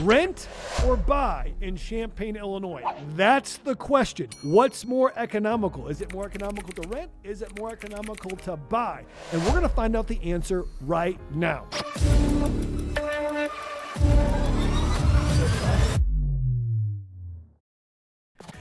Rent or buy in Champaign, Illinois? That's the question. What's more economical? Is it more economical to rent? Is it more economical to buy? And we're going to find out the answer right now.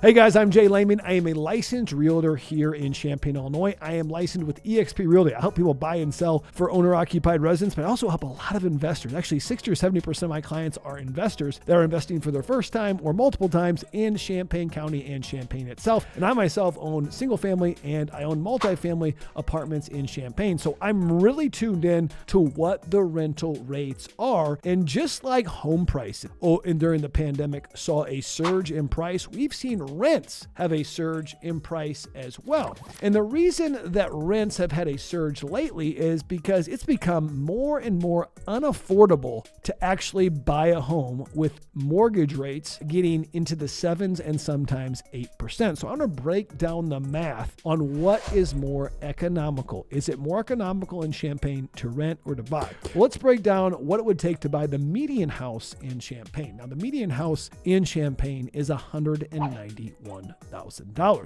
Hey guys, I'm Jay Leman. I am a licensed realtor here in Champaign, Illinois. I am licensed with EXP Realty. I help people buy and sell for owner-occupied residents, but I also help a lot of investors. Actually, 60 or 70% of my clients are investors that are investing for their first time or multiple times in Champaign County and Champaign itself. And I myself own single family and I own multifamily apartments in Champaign. So I'm really tuned in to what the rental rates are. And just like home prices, and during the pandemic saw a surge in price, we've seen rents have a surge in price as well. And the reason that rents have had a surge lately is because it's become more and more unaffordable to actually buy a home with mortgage rates getting into the 7s and sometimes 8%. So I'm going to break down the math on what is more economical. Is it more economical in Champaign to rent or to buy? Well, let's break down what it would take to buy the median house in Champaign. Now, the median house in Champaign is $191,000.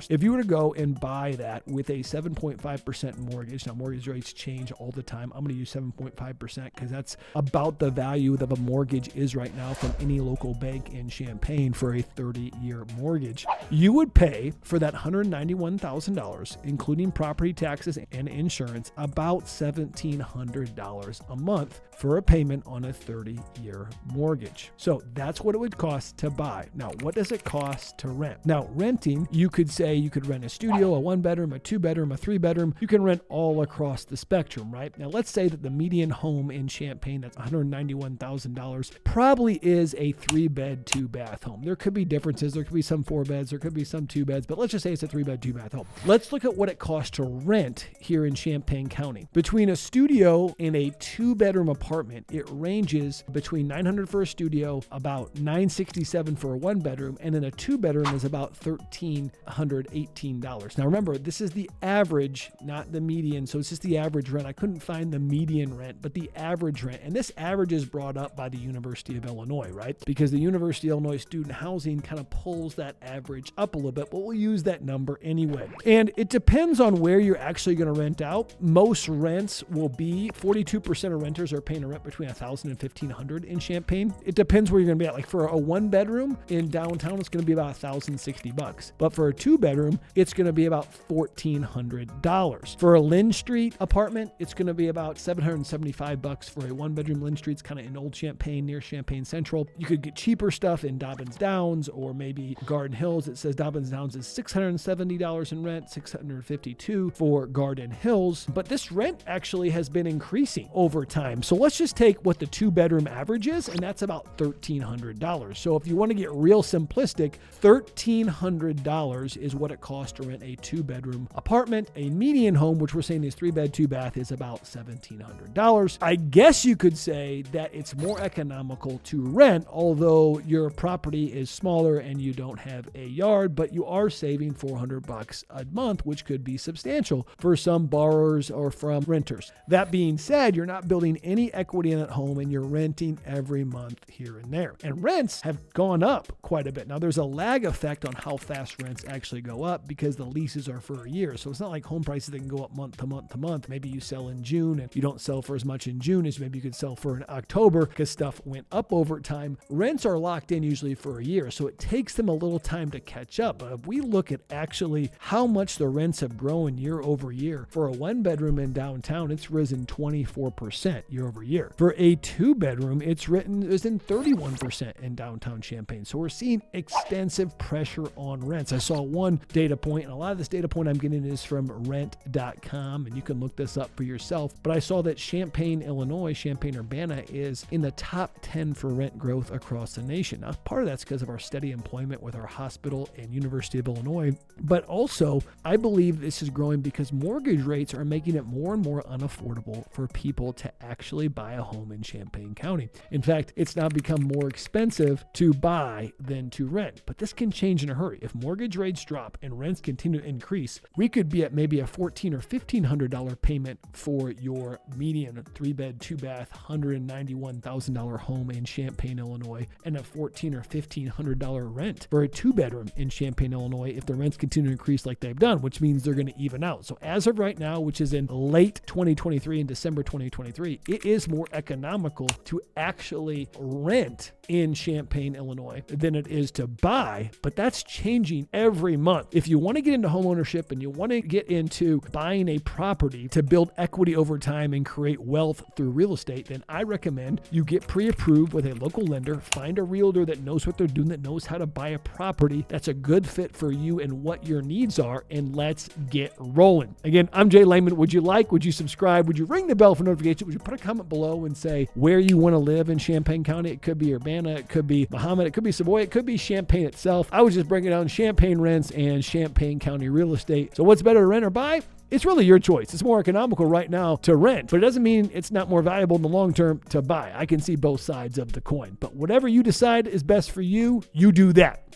If you were to go and buy that with a 7.5% mortgage, now mortgage rates change all the time. I'm going to use 7.5% because that's about the value that a mortgage is right now from any local bank in Champaign for a 30-year mortgage. You would pay for that $191,000, including property taxes and insurance, about $1,700 a month for a payment on a 30-year mortgage. So that's what it would cost to buy. Now, what does it cost to rent? Now, renting, you could say you could rent a studio, a 1-bedroom, a 2-bedroom, a 3-bedroom. You can rent all across the spectrum, right? Now, let's say that the median home in Champaign, that's $191,000, probably is a 3-bed, 2-bath home. There could be differences. There could be some 4 beds. There could be some 2 beds, but let's just say it's a 3-bed, 2-bath home. Let's look at what it costs to rent here in Champaign County. Between a studio and a 2-bedroom apartment, it ranges between $900 for a studio, about $967 for a 1-bedroom, and then a 2-bedroom is about $1,318. Now remember, this is the average, not the median, so it's just the average rent. I couldn't find the median rent, but the average rent, and this average is brought up by the University of Illinois, right? Because the University of Illinois student housing kind of pulls that average up a little bit, but we'll use that number anyway. And it depends on where you're actually going to rent out. Most rents will be 42% of renters are paying a rent between $1,000 and $1,500 in Champaign. It depends where you're going to be at. Like for a 1-bedroom in downtown, it's going to be about $1,060. But for a 2-bedroom, it's going to be about $1,400. For a Lynn Street apartment, it's going to be about $775 for a 1-bedroom. Lynn Street's kind of in Old Champaign near Champaign Central. You could get cheaper stuff in Dobbins Downs or maybe Garden Hills. It says Dobbins Downs is $670 in rent, $652 for Garden Hills. But this rent actually has been increasing over time. So let's just take what the 2-bedroom average is, and that's about $1,300. So if you want to get real simplistic, $1,300 is what it costs to rent a 2-bedroom apartment. A median home, which we're saying is 3-bed, 2-bath, is about $1,700. I guess you could say that it's more economical to rent, although your property is smaller and you don't have a yard, but you are saving $400 a month, which could be substantial for some borrowers or from renters. That being said, you're not building any equity in that home and you're renting every month here and there. And rents have gone up quite a bit. Now there's a lag effect on how fast rents actually go up because the leases are for a year. So it's not like home prices that can go up month to month to month. Maybe you sell in June and you don't sell for as much in June as maybe you could sell for in October because stuff went up over time. Rents are locked in usually for a year. So it takes them a little time to catch up. But if we look at actually how much the rents have grown year over year, for a 1-bedroom in downtown, it's risen 24% year over year. For a 2-bedroom, it's risen 31% in downtown Champaign. So we're seeing extensive pressure on rents. I saw one data point, and a lot of this data point I'm getting is from rent.com, and you can look this up for yourself. But I saw that Champaign, Illinois, Champaign-Urbana is in the top 10 for rent growth across the nation. Now, part of that's because of our steady employment with our hospital and University of Illinois, but also I believe this is growing because mortgage rates are making it more and more unaffordable for people to actually buy a home in Champaign County. In fact, it's now become more expensive to buy than to rent, but this can change change in a hurry. If mortgage rates drop and rents continue to increase, we could be at maybe a $1,400 or $1,500 payment for your median 3-bed, 2-bath, $191,000 home in Champaign, Illinois, and a $1,400 or $1,500 rent for a 2-bedroom in Champaign, Illinois, if the rents continue to increase like they've done, which means they're going to even out. So as of right now, which is in late 2023 and December 2023, it is more economical to actually rent in Champaign, Illinois than it is to buy, but that's changing every month. If you want to get into home ownership and you want to get into buying a property to build equity over time and create wealth through real estate, then I recommend you get pre-approved with a local lender, find a realtor that knows what they're doing, that knows how to buy a property that's a good fit for you and what your needs are, and let's get rolling. Again, I'm Jay Leman. Would you subscribe? Would you ring the bell for notifications? Would you put a comment below and say where you want to live in Champaign County? It could be Urbana, it could be Muhammad, it could be Savoy, it could be Champaign itself. I was just bringing down Champaign rents and Champaign County real estate. So what's better to rent or buy? It's really your choice. It's more economical right now to rent, but it doesn't mean it's not more valuable in the long term to buy. I can see both sides of the coin, but whatever you decide is best for you, you do that.